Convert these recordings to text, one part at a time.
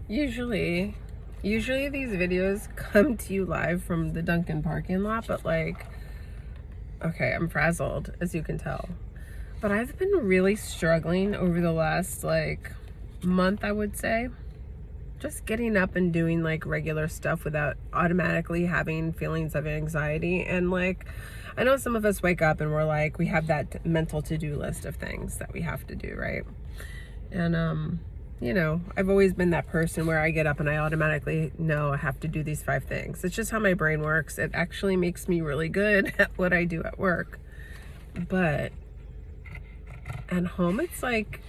Usually, usually these videos come to you live from the Dunkin' parking lot, but like, okay, I'm frazzled, as you can tell. But I've been really struggling over the last like month, I would say. Just getting up and doing like regular stuff without automatically having feelings of anxiety. And like, I know some of us wake up and we're like, we have that mental to-do list of things that we have to do, right? And you know, I've always been that person where I get up and I automatically know I have to do these 5 things. It's just how my brain works. It actually makes me really good at what I do at work. But at home, it's like,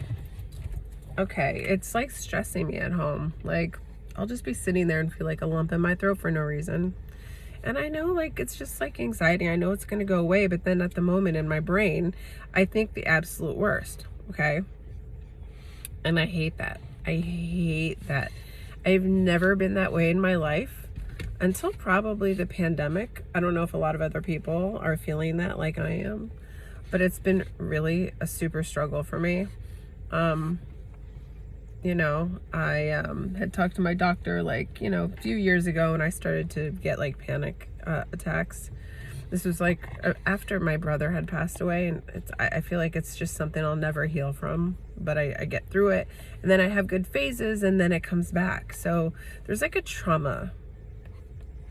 okay, it's like stressing me at home. Like, I'll just be sitting there and feel like a lump in my throat for no reason. And I know, like, it's just like anxiety. I know it's going to go away, but then at the moment in my brain, I think the absolute worst, okay? And I hate that. I hate that. I've never been that way in my life until probably the pandemic. I don't know if a lot of other people are feeling that like I am, but it's been really a super struggle for me. You know, I had talked to my doctor like, you know, a few years ago, and I started to get like panic attacks. This was like after my brother had passed away, and I feel like it's just something I'll never heal from, but I get through it, and then I have good phases, and then it comes back. So there's like a trauma.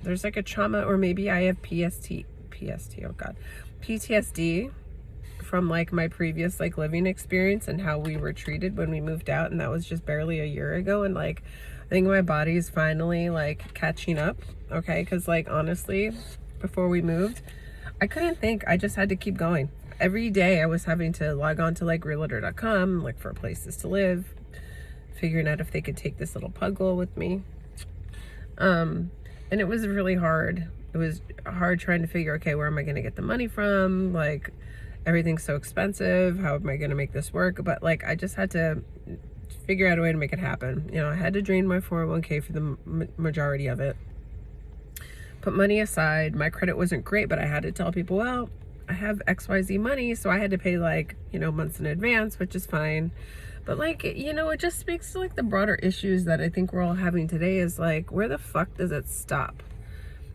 There's like a trauma, or maybe I have oh God, PTSD from like my previous like living experience and how we were treated when we moved out, and that was just barely a year ago. And like, I think my body is finally like catching up, okay? Because like honestly, before we moved, I couldn't think. I just had to keep going. Every day I was having to log on to like realtor.com, look for places to live, figuring out if they could take this little pug girl with me. And it was really hard. It was hard trying to figure, okay, where am I going to get the money from? Like, everything's so expensive. How am I going to make this work? But like, I just had to figure out a way to make it happen. You know, I had to drain my 401k for the majority of it. Put money aside. My credit wasn't great, but I had to tell people, well, I have XYZ money, so I had to pay like, you know, months in advance, which is fine. But like, you know, it just speaks to like the broader issues that I think we're all having today is like, where the fuck does it stop?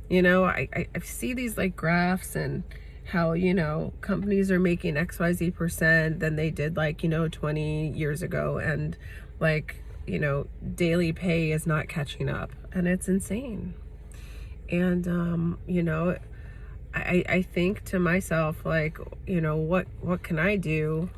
You know, I see these like graphs and how, you know, companies are making XYZ percent than they did like, you know, 20 years ago. And like, you know, daily pay is not catching up, and it's insane. And, you know, I think to myself, like, you know, what can I do?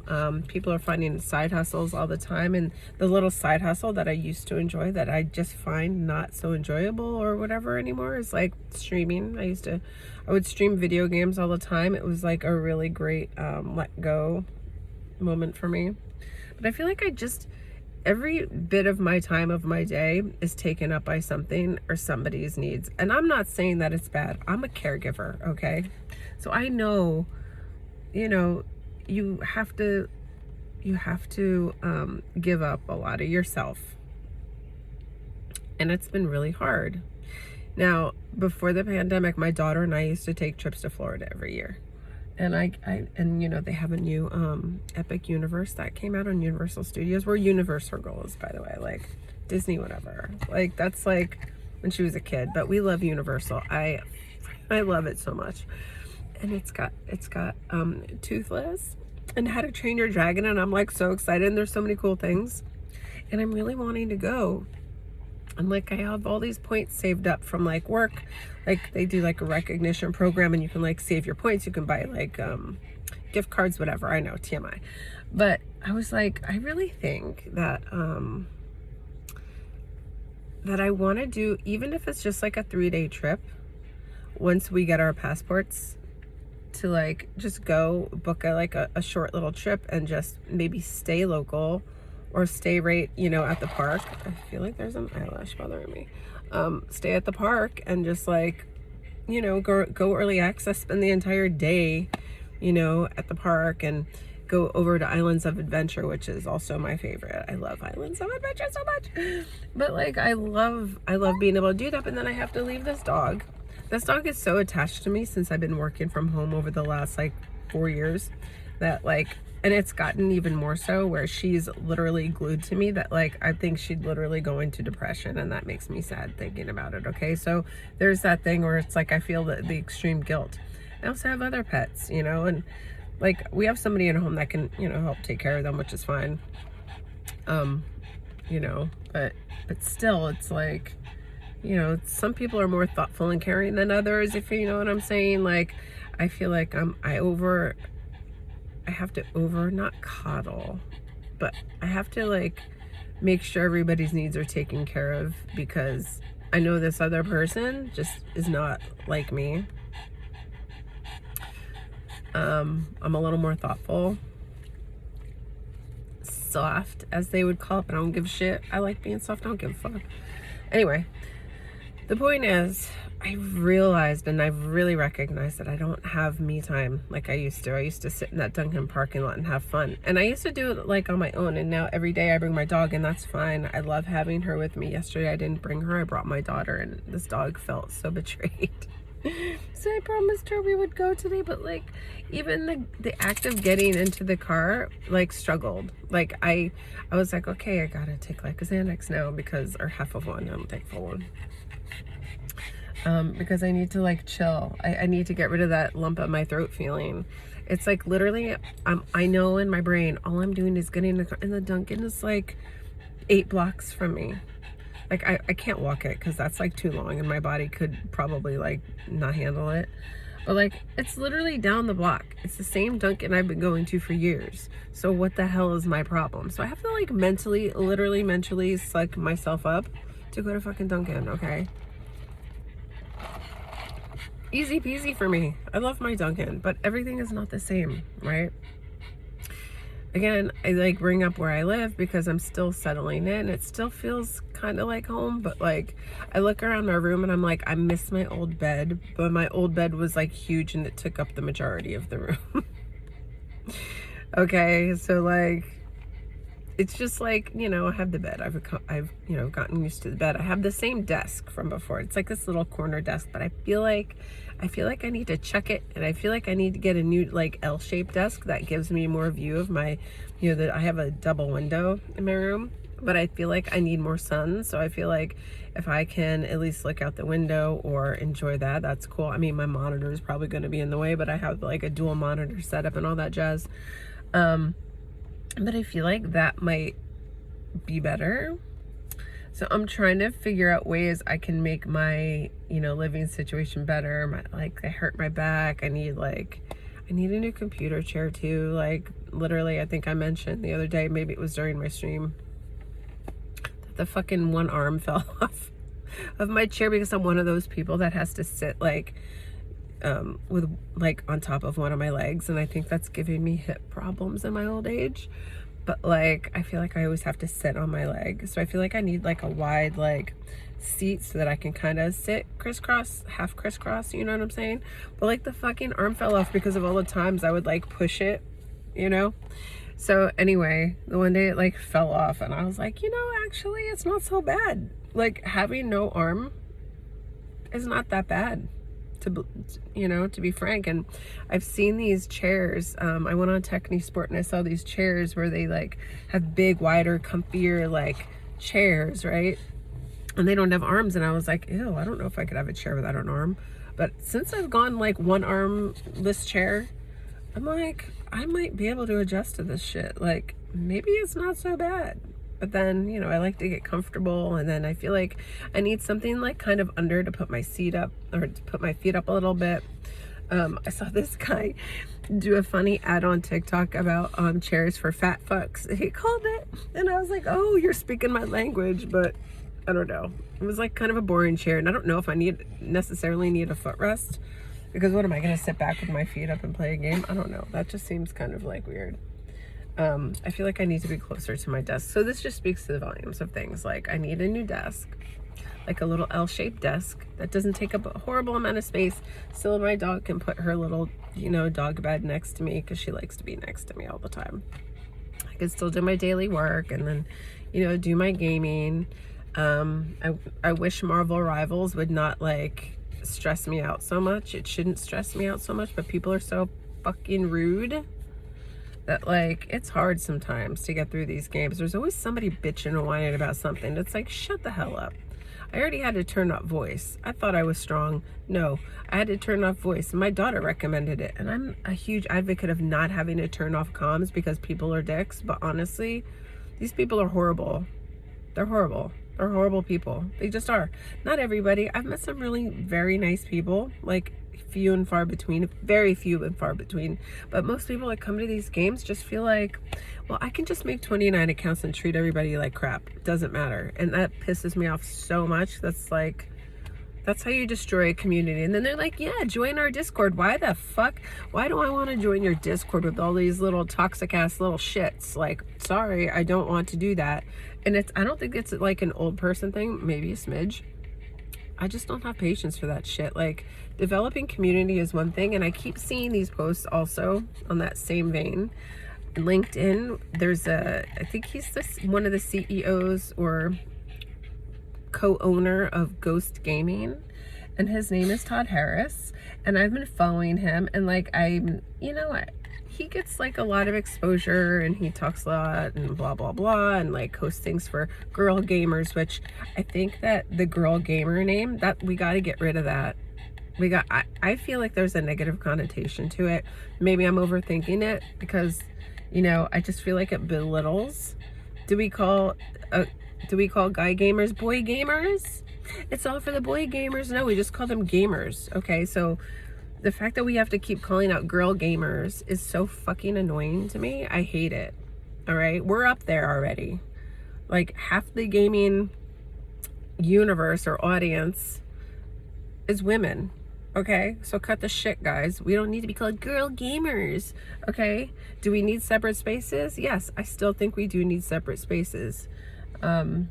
People are finding side hustles all the time, and the little side hustle that I used to enjoy that I just find not so enjoyable or whatever anymore is like streaming. I would stream video games all the time. It was like a really great let go moment for me. But I feel like every bit of my time of my day is taken up by something or somebody's needs. And I'm not saying that it's bad. I'm a caregiver, okay? So I know, you know, you have to give up a lot of yourself. And it's been really hard. Now, before the pandemic, my daughter and I used to take trips to Florida every year. And and you know, they have a new Epic Universe that came out on Universal Studios. We're Universal girls, by the way, like Disney, whatever. Like, that's like when she was a kid, but we love Universal. I love it so much. And it's got Toothless and How to Train Your Dragon, and I'm like so excited, and there's so many cool things, and I'm really wanting to go. And like, I have all these points saved up from like work. Like, they do like a recognition program, and you can like save your points. You can buy like gift cards, whatever. I know, TMI. But I was like, I really think that that I want to do, even if it's just like a 3-day trip, once we get our passports, to like just go book a short little trip and just maybe stay local, or stay right, you know, at the park. I feel like there's an eyelash bothering me. Stay at the park and just like, you know, go early access, spend the entire day, you know, at the park, and go over to Islands of Adventure, which is also my favorite. I love Islands of Adventure so much. But like, I love being able to do that. And then I have to leave this dog. This dog is so attached to me since I've been working from home over the last like 4 years, that like, And it's gotten even more so where she's literally glued to me that like I think she'd literally go into depression, and that makes me sad thinking about it. Okay, so there's that thing where it's like I feel the extreme guilt. I also have other pets, you know, and like we have somebody at home that can, you know, help take care of them, which is fine. You know, but still it's like, you know, some people are more thoughtful and caring than others, if you know what I'm saying. Like I feel like I have to not coddle, but I have to like make sure everybody's needs are taken care of, because I know this other person just is not like me. I'm a little more thoughtful, soft as they would call it, but I don't give a shit. I like being soft, I don't give a fuck. Anyway, the point is, I've realized and I've really recognized that I don't have me time like I used to. I used to sit in that Dunkin' parking lot and have fun. And I used to do it like on my own. And now every day I bring my dog, and that's fine. I love having her with me. Yesterday I didn't bring her. I brought my daughter, and this dog felt so betrayed. So I promised her we would go today, but like even the act of getting into the car like struggled. Like I was like, okay, I gotta take like a Xanax now, because, or half of one, I don't take full one. Because I need to like chill. I need to get rid of that lump in my throat feeling. It's like literally, I know in my brain, all I'm doing is getting in the Dunkin' is like 8 blocks from me. Like I can't walk it because that's like too long, and my body could probably like not handle it. But like, it's literally down the block. It's the same Dunkin' I've been going to for years. So what the hell is my problem? So I have to like literally mentally suck myself up to go to fucking Dunkin', okay? Easy peasy for me. I love my Dunkin', but everything is not the same, right? Again, I like bring up where I live because I'm still settling in. It still feels kind of like home, but like I look around my room and I'm like, I miss my old bed, but my old bed was like huge and it took up the majority of the room. Okay, so like it's just like, you know, I have the bed. I've you know, gotten used to the bed. I have the same desk from before. It's like this little corner desk, but I feel like I need to chuck it, and I feel like I need to get a new like L-shaped desk that gives me more view of my, you know, that I have a double window in my room, but I feel like I need more sun. So I feel like if I can at least look out the window or enjoy that, that's cool. I mean, my monitor is probably going to be in the way, but I have like a dual monitor setup and all that jazz. But I feel like that might be better. So I'm trying to figure out ways I can make my, you know, living situation better. I hurt my back. I need a new computer chair too. Like literally, I think I mentioned the other day, maybe it was during my stream, that the fucking one arm fell off of my chair because I'm one of those people that has to sit like with like on top of one of my legs, and I think that's giving me hip problems in my old age. But like I feel like I always have to sit on my leg, so I feel like I need like a wide like seat so that I can kind of sit crisscross, half crisscross, you know what I'm saying? But like the fucking arm fell off because of all the times I would like push it, you know? So anyway, the one day it like fell off, and I was like, you know, actually it's not so bad. Like having no arm is not that bad, to, you know, to be frank. And I've seen these chairs. I went on Technisport and I saw these chairs where they like have big, wider, comfier like chairs, right? And they don't have arms. And I was like, ew, I don't know if I could have a chair without an arm. But since I've gone like one armless chair, I'm like, I might be able to adjust to this shit. Like maybe it's not so bad. But then, you know, I like to get comfortable, and then I feel like I need something like kind of under to put my seat up, or to put my feet up a little bit. I saw this guy do a funny ad on TikTok about chairs for fat fucks. He called it, and I was like, oh, you're speaking my language, but I don't know. It was like kind of a boring chair, and I don't know if I necessarily need a footrest, because what am I going to sit back with my feet up and play a game? I don't know. That just seems kind of like weird. I feel like I need to be closer to my desk. So this just speaks to the volumes of things. Like I need a new desk, like a little L-shaped desk that doesn't take up a horrible amount of space. So my dog can put her little, you know, dog bed next to me, because she likes to be next to me all the time. I can still do my daily work and then, you know, do my gaming. I wish Marvel Rivals would not like stress me out so much. It shouldn't stress me out so much, but people are so fucking rude. that like it's hard sometimes to get through these games. There's always somebody bitching and whining about something. It's like, shut the hell up. I already had to turn off voice. I thought I was strong. No, I had to turn off voice. My daughter recommended it, and I'm a huge advocate of not having to turn off comms because people are dicks. But honestly, these people are horrible. They're horrible. They're horrible people. They just are. Not everybody. I've met some really very nice people, like few and far between, very few and far between. But most people that come to these games just feel like, well, I can just make 29 accounts and treat everybody like crap. It doesn't matter. And that pisses me off so much. That's like, that's how you destroy a community. And then they're like, yeah, join our Discord. Why the fuck? Why do I want to join your Discord with all these little toxic ass little shits? Like, sorry, I don't want to do that. And I don't think it's like an old person thing, maybe a smidge. I just don't have patience for that shit. Like, developing community is one thing, and I keep seeing these posts also on that same vein. LinkedIn, there's I think he's one of the CEOs or co-owner of Ghost Gaming, and his name is Todd Harris, and I've been following him, and like he gets like a lot of exposure, and he talks a lot and blah blah blah, and like hosts things for girl gamers, which I think that the girl gamer name, that we got to get rid of that. I feel like there's a negative connotation to it. Maybe I'm overthinking it because, I just feel like it belittles. Do we call guy gamers boy gamers? It's all for the boy gamers. No, we just call them gamers. Okay, so the fact that we have to keep calling out girl gamers is so fucking annoying to me. I hate it. All right, we're up there already. Like, half the gaming universe or audience is women. Okay, so cut the shit, guys. We don't need to be called girl gamers. Okay, do we need separate spaces? Yes, I still think we do need separate spaces. Guys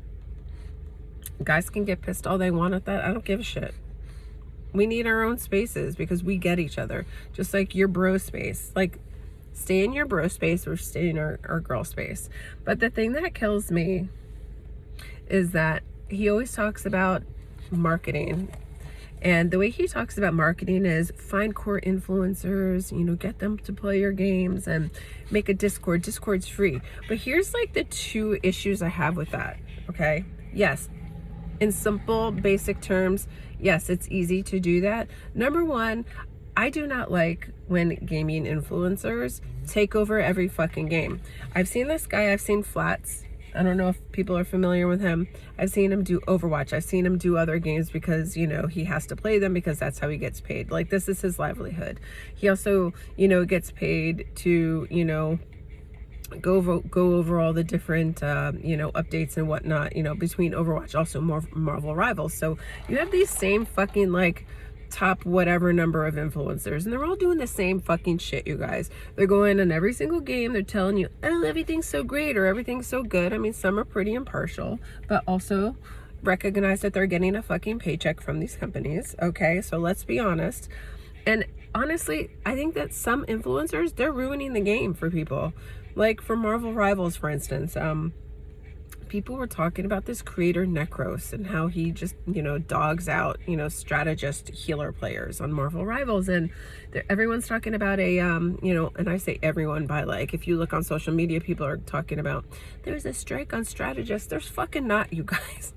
can get pissed all they want at that. I don't give a shit. We need our own spaces because we get each other. Just like your bro space. Like, stay in your bro space or stay in our girl space. But the thing that kills me is that he always talks about marketing. And the way he talks about marketing is find core influencers, get them to play your games and make a Discord. Discord's free. But here's like the two issues I have with that, okay? Yes, in simple, basic terms, yes, it's easy to do that. Number one, I do not like when gaming influencers take over every fucking game. I've seen this guy, I've seen Flats. I don't know if people are familiar with him. I've seen him do Overwatch. I've seen him do other games because, he has to play them because that's how he gets paid. Like, this is his livelihood. He also, gets paid to, go over all the different, updates and whatnot, between Overwatch, also Marvel Rivals. So you have these same fucking, like, top whatever number of influencers, and they're all doing the same fucking shit, you guys. They're going on every single game, they're telling you, oh, everything's so great or everything's so good. I mean, some are pretty impartial, but also recognize that they're getting a fucking paycheck from these companies. Okay, so let's be honest. And honestly, I think that some influencers, they're ruining the game for people. Like for Marvel Rivals, for instance, people were talking about this creator Necros and how he just, dogs out, strategist healer players on Marvel Rivals. And everyone's talking about and I say everyone by like, if you look on social media, people are talking about, there's a strike on strategists. There's fucking not, you guys.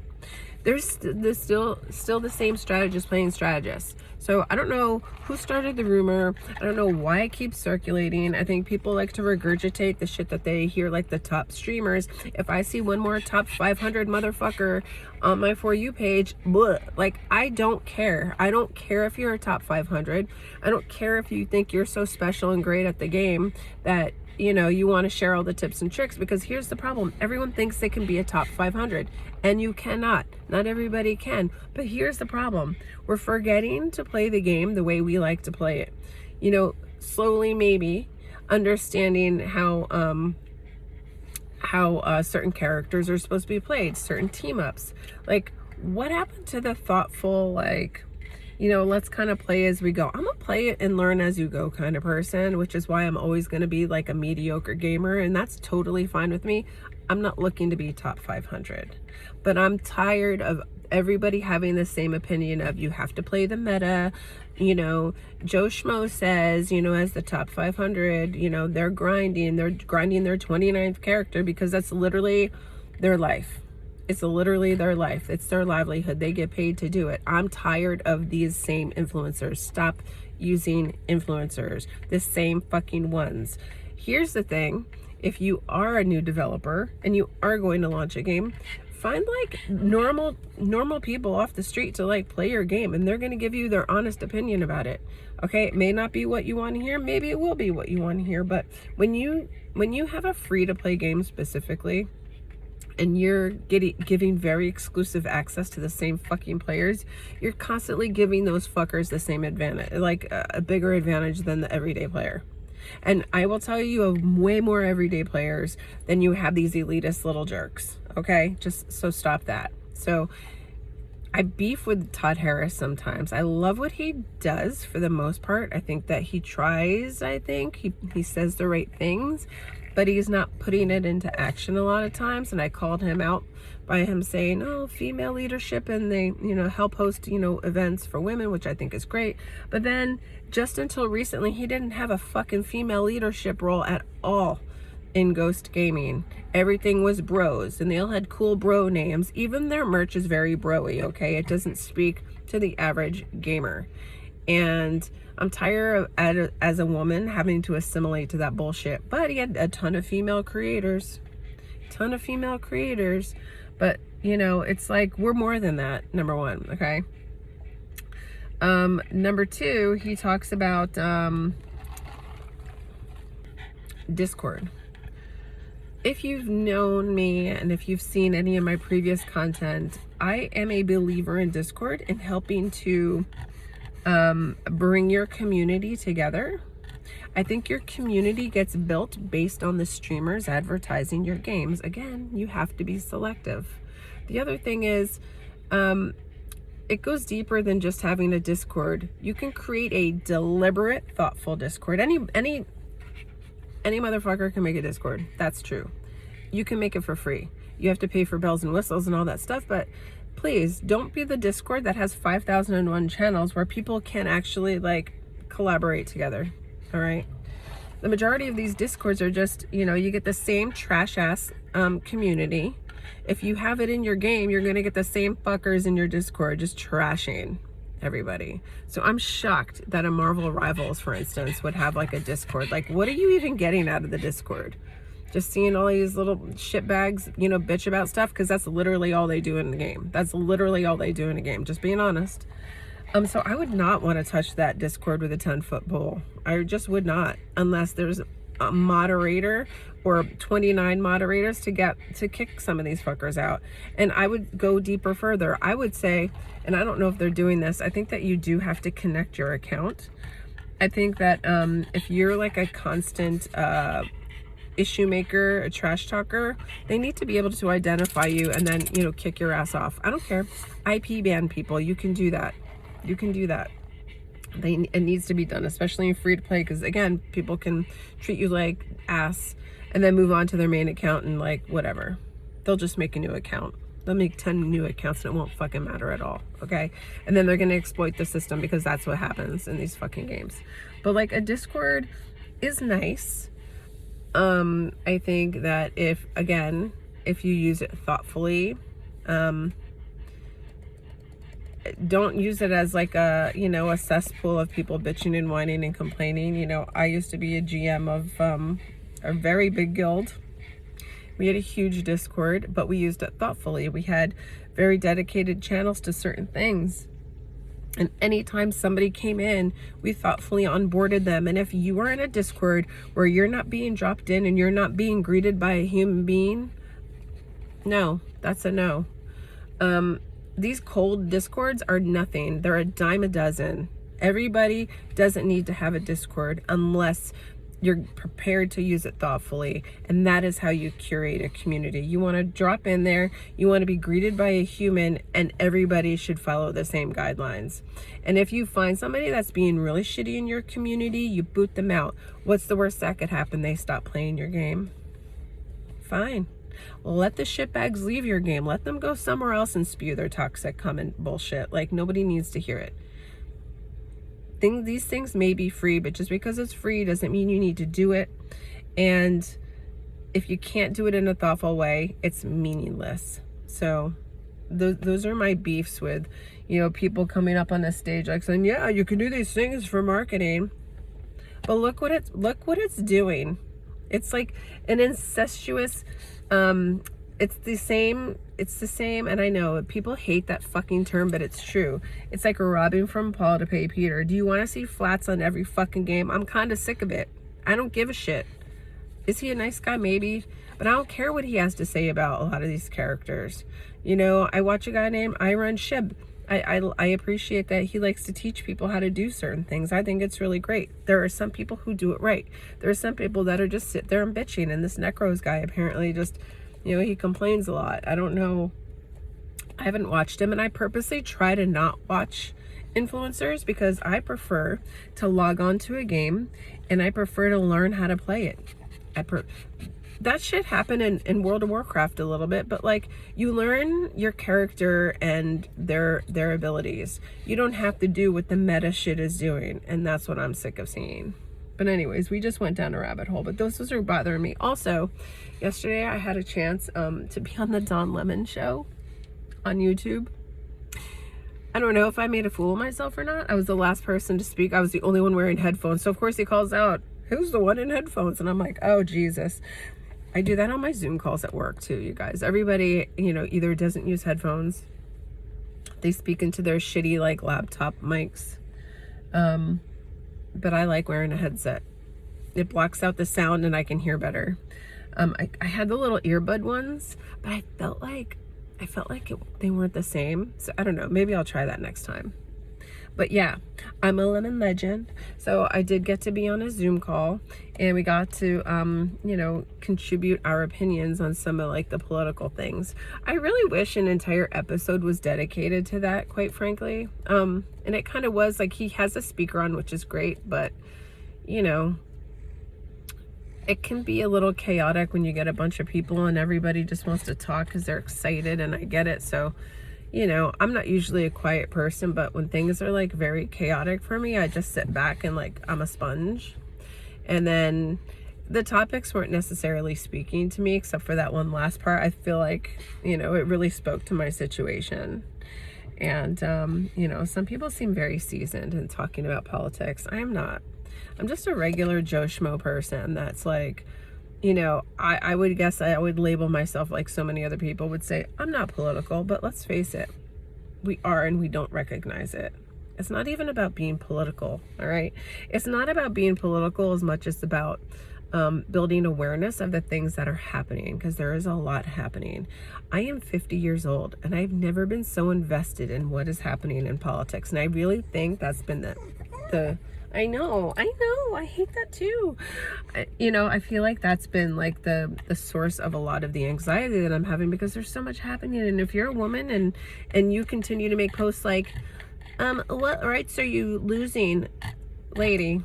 There's still the same strategist playing strategists. So I don't know who started the rumor. I don't know why it keeps circulating. I think people like to regurgitate the shit that they hear, like the top streamers. If I see one more top 500 motherfucker on my For You page, bleh, like, I don't care. I don't care if you're a top 500. I don't care if you think you're so special and great at the game that you want to share all the tips and tricks, because here's the problem. Everyone thinks they can be a top 500 and you cannot. Not everybody can. But here's the problem. We're forgetting to play the game the way we like to play it. Slowly, maybe understanding how certain characters are supposed to be played, certain team ups. Like, what happened to the thoughtful, like, let's kind of play as we go. I'm gonna play it and learn as you go kind of person, which is why I'm always gonna be like a mediocre gamer, and that's totally fine with me. I'm not looking to be top 500, but I'm tired of everybody having the same opinion of you have to play the meta. You know, Joe Schmo says, you know, as the top 500, you know, they're grinding their 29th character because that's literally their life. It's literally their life. It's their livelihood. They get paid to do it. I'm tired of these same influencers. Stop using influencers, the same fucking ones. Here's the thing. If you are a new developer and you are going to launch a game, find like normal people off the street to like play your game, and they're going to give you their honest opinion about it. Okay, it may not be what you want to hear, maybe it will be what you want to hear, but when you have a free to play game specifically, and you're giving very exclusive access to the same fucking players, you're constantly giving those fuckers the same advantage, like a bigger advantage than the everyday player. And I will tell you have way more everyday players than you have these elitist little jerks. Okay, just so stop that. So I beef with Todd Harris sometimes. I love what he does for the most part. I think that he tries. I think he says the right things, but he's not putting it into action a lot of times. And I called him out by him saying, oh, female leadership, and they, you know, help host, you know, events for women, which I think is great. But then just until recently, he didn't have a fucking female leadership role at all in Ghost Gaming. Everything was bros, and they all had cool bro names. Even their merch is very bro-y, okay? It doesn't speak to the average gamer. And I'm tired of, as a woman, having to assimilate to that bullshit. But he had a ton of female creators. But, you know, it's like, we're more than that, number one, okay? Number two, he talks about Discord. If you've known me and if you've seen any of my previous content, I am a believer in Discord and helping to bring your community together. I think your community gets built based on the streamers advertising your games. Again, you have to be selective. The other thing is, it goes deeper than just having a Discord. You can create a deliberate, thoughtful Discord. Any motherfucker can make a Discord. That's true. You can make it for free. You have to pay for bells and whistles and all that stuff, but please don't be the Discord that has 5,001 channels where people can actually like collaborate together. All right. The majority of these Discords are just, you know, you get the same trash ass community. If you have it in your game, you're going to get the same fuckers in your Discord just trashing everybody. So I'm shocked that a Marvel Rivals, for instance, would have like a Discord. Like, what are you even getting out of the Discord? Just seeing all these little shitbags, you know, bitch about stuff, because that's literally all they do in the game. That's literally all they do in the game, just being honest. So I would not want to touch that Discord with a 10-foot pole. I just would not, unless there's a moderator or 29 moderators to kick some of these fuckers out. And I would go deeper further. I would say, and I don't know if they're doing this, I think that you do have to connect your account. I think that if you're like a constant issue maker, a trash talker, they need to be able to identify you and then, you know, kick your ass off. I don't care. IP ban people. You can do that. You can do that. It needs to be done, especially in free to play, because again, people can treat you like ass and then move on to their main account and like whatever. They'll just make a new account. They'll make 10 new accounts and it won't fucking matter at all. Okay. And then they're going to exploit the system, because that's what happens in these fucking games. But like a Discord is nice. I think that if you use it thoughtfully, don't use it as like a, you know, a cesspool of people bitching and whining and complaining. You know, I used to be a GM of a very big guild. We had a huge Discord, but we used it thoughtfully. We had very dedicated channels to certain things. And anytime somebody came in, we thoughtfully onboarded them. And if you are in a Discord where you're not being dropped in and you're not being greeted by a human being, no, that's a no. These cold Discords are nothing. They're a dime a dozen. Everybody doesn't need to have a Discord unless you're prepared to use it thoughtfully. And that is how you curate a community. You want to drop in there, you want to be greeted by a human, and everybody should follow the same guidelines. And if you find somebody that's being really shitty in your community, you boot them out. What's the worst that could happen? They stop playing your game. Fine. Let the shitbags leave your game. Let them go somewhere else and spew their toxic comment bullshit. Like, nobody needs to hear it. These things may be free, but just because it's free doesn't mean you need to do it. And if you can't do it in a thoughtful way, it's meaningless. So those are my beefs with, people coming up on the stage like saying, yeah, you can do these things for marketing, but look what it's doing. It's like an incestuous, it's the same, and I know people hate that fucking term, but it's true. It's like robbing from Paul to pay Peter. Do you want to see flats on every fucking game? I'm kind of sick of it. I don't give a shit. Is he a nice guy? Maybe. But I don't care what he has to say about a lot of these characters. I watch a guy named Iron Shib. I appreciate that he likes to teach people how to do certain things. I think it's really great. There are some people who do it right. There are some people that are just sit there and bitching. And this Necros guy apparently just, he complains a lot. I don't know. I haven't watched him, and I purposely try to not watch influencers because I prefer to log on to a game and I prefer to learn how to play it. That shit happened in World of Warcraft a little bit, but like, you learn your character and their abilities. You don't have to do what the meta shit is doing, and that's what I'm sick of seeing. But anyways, we just went down a rabbit hole, but those are bothering me. Also, yesterday I had a chance to be on the Don Lemon show on YouTube. I don't know if I made a fool of myself or not. I was the last person to speak. I was the only one wearing headphones. So of course he calls out, who's the one in headphones? And I'm like, oh, Jesus. I do that on my Zoom calls at work too, you guys. Everybody, either doesn't use headphones. They speak into their shitty, like, laptop mics. But I like wearing a headset. It blocks out the sound and I can hear better. I had the little earbud ones, but I felt like they weren't the same. So I don't know. Maybe I'll try that next time. But yeah, I'm a lemon legend. So I did get to be on a Zoom call, and we got to, contribute our opinions on some of like the political things. I really wish an entire episode was dedicated to that, quite frankly. And it kind of was. Like, he has a speaker on, which is great, but it can be a little chaotic when you get a bunch of people and everybody just wants to talk because they're excited, and I get it. So, I'm not usually a quiet person, but when things are like very chaotic for me, I just sit back and like I'm a sponge. And then the topics weren't necessarily speaking to me, except for that one last part. I feel like, it really spoke to my situation. And, some people seem very seasoned in talking about politics. I am not. I'm just a regular Joe Schmo person that's like, I would guess I would label myself like so many other people would say, I'm not political, but let's face it, we are, and we don't recognize it. It's not even about being political, all right? It's not about being political as much as about building awareness of the things that are happening, because there is a lot happening. I am 50 years old, and I've never been so invested in what is happening in politics, and I really think that's been the I know, I hate that too. I feel like that's been like the source of a lot of the anxiety that I'm having, because there's so much happening. And if you're a woman and you continue to make posts like, what rights are you losing, lady?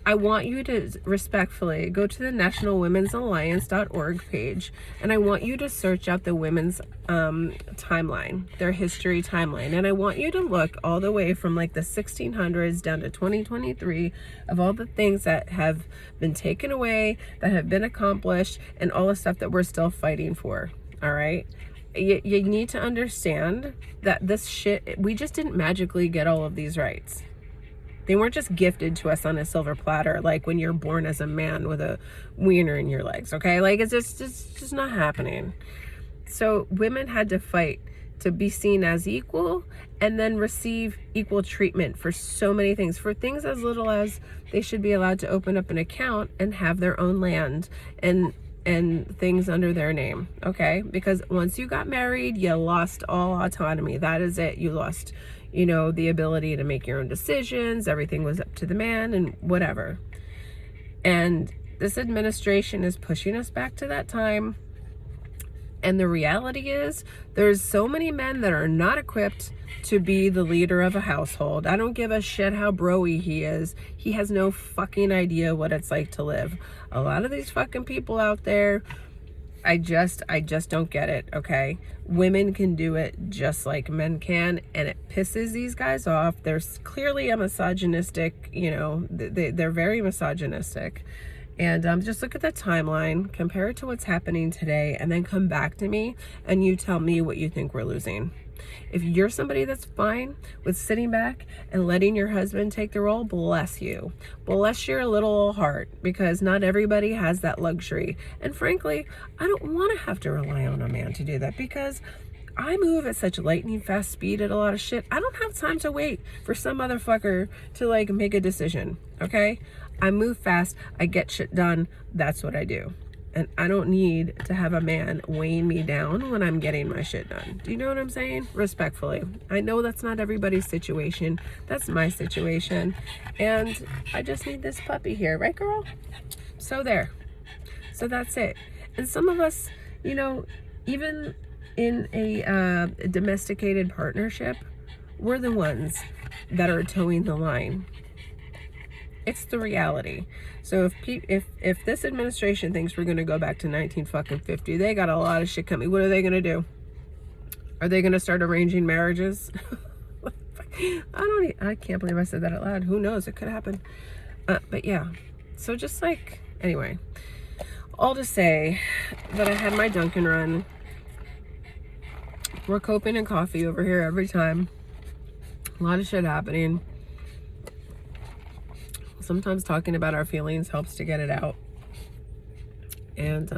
I want you to respectfully go to the nationalwomen'salliance.org page, and I want you to search out the women's timeline, their history timeline, and I want you to look all the way from like the 1600s down to 2023 of all the things that have been taken away, that have been accomplished, and all the stuff that we're still fighting for. All right. You need to understand that this shit, we just didn't magically get all of these rights. They weren't just gifted to us on a silver platter, like when you're born as a man with a wiener in your legs, okay? Like, it's just not happening. So women had to fight to be seen as equal, and then receive equal treatment for so many things. For things as little as they should be allowed to open up an account and have their own land and things under their name, okay? Because once you got married, you lost all autonomy. That is it. You lost the ability to make your own decisions. Everything was up to the man and whatever. And this administration is pushing us back to that time. And the reality is, there's so many men that are not equipped to be the leader of a household. I don't give a shit how bro-y he is. He has no fucking idea what it's like to live. A lot of these fucking people out there I just don't get it, okay? Women can do it just like men can, and it pisses these guys off. There's clearly a misogynistic, they're very misogynistic. And just look at the timeline, compare it to what's happening today, and then come back to me and you tell me what you think we're losing. If you're somebody that's fine with sitting back and letting your husband take the role, bless you. Bless your little heart, because not everybody has that luxury. And frankly, I don't want to have to rely on a man to do that, because I move at such lightning fast speed at a lot of shit. I don't have time to wait for some motherfucker to like make a decision, okay? I move fast, I get shit done, that's what I do. And I don't need to have a man weighing me down when I'm getting my shit done. Do you know what I'm saying? Respectfully. I know that's not everybody's situation. That's my situation. And I just need this puppy here, right, girl? So there. So that's it. And some of us, even in a domesticated partnership, we're the ones that are towing the line. It's the reality. So if this administration thinks we're going to go back to 1950, they got a lot of shit coming. What are they going to do? Are they going to start arranging marriages? I can't believe I said that out loud. Who knows? It could happen. But yeah. So just like, anyway, all to say that I had my Dunkin' run. We're Coping Cawfee over here every time. A lot of shit happening. Sometimes talking about our feelings helps to get it out. And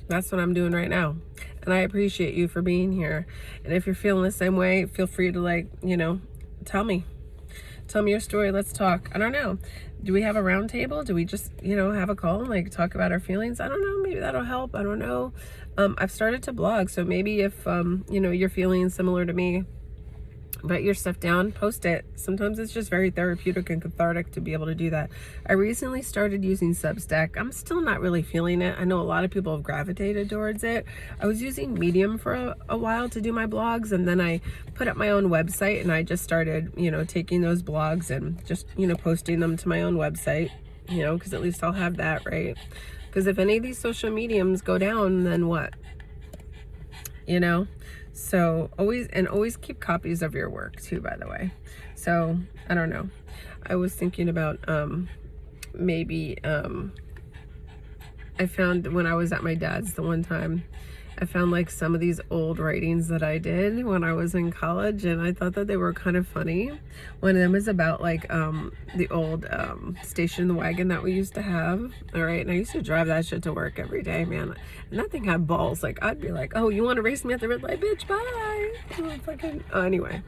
that's what I'm doing right now. And I appreciate you for being here. And if you're feeling the same way, feel free to tell me. Tell me your story. Let's talk. I don't know. Do we have a round table? Do we just, have a call and like talk about our feelings? I don't know. Maybe that'll help. I don't know. I've started to blog. So maybe if, you're feeling similar to me, write your stuff down, post it. Sometimes it's just very therapeutic and cathartic to be able to do that. I recently started using Substack. I'm still not really feeling it. I know a lot of people have gravitated towards it. I was using Medium for a while to do my blogs, and then I put up my own website, and I just started, taking those blogs and just, posting them to my own website, because at least I'll have that, right? Because if any of these social mediums go down, then what? So always keep copies of your work too, by the way. So I don't know. I was thinking about maybe I found when I was at my dad's the one time, I found like some of these old writings that I did when I was in college, and I thought that they were kind of funny. One of them is about like the old station wagon that we used to have. All right, and I used to drive that shit to work every day, man. And that thing had balls. Like I'd be like, "Oh, you want to race me at the red light, bitch? Bye." Anyway,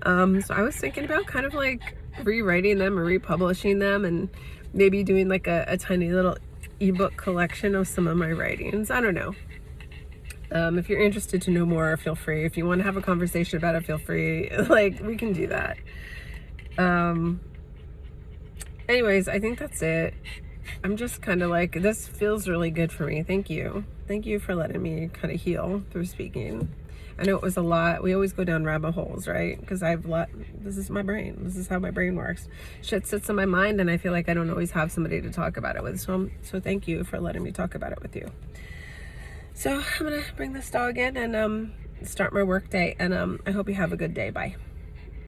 so I was thinking about kind of like rewriting them or republishing them, and maybe doing like a tiny little ebook collection of some of my writings. I don't know. If you're interested to know more, feel free. If you want to have a conversation about it, feel free. Like, we can do that. Anyways, I think that's it. I'm just kind of like, this feels really good for me. Thank you. Thank you for letting me kind of heal through speaking. I know it was a lot. We always go down rabbit holes, right? Because this is my brain. This is how my brain works. Shit sits in my mind, and I feel like I don't always have somebody to talk about it with. So thank you for letting me talk about it with you. So I'm gonna bring this dog in and start my work day, and I hope you have a good day. Bye.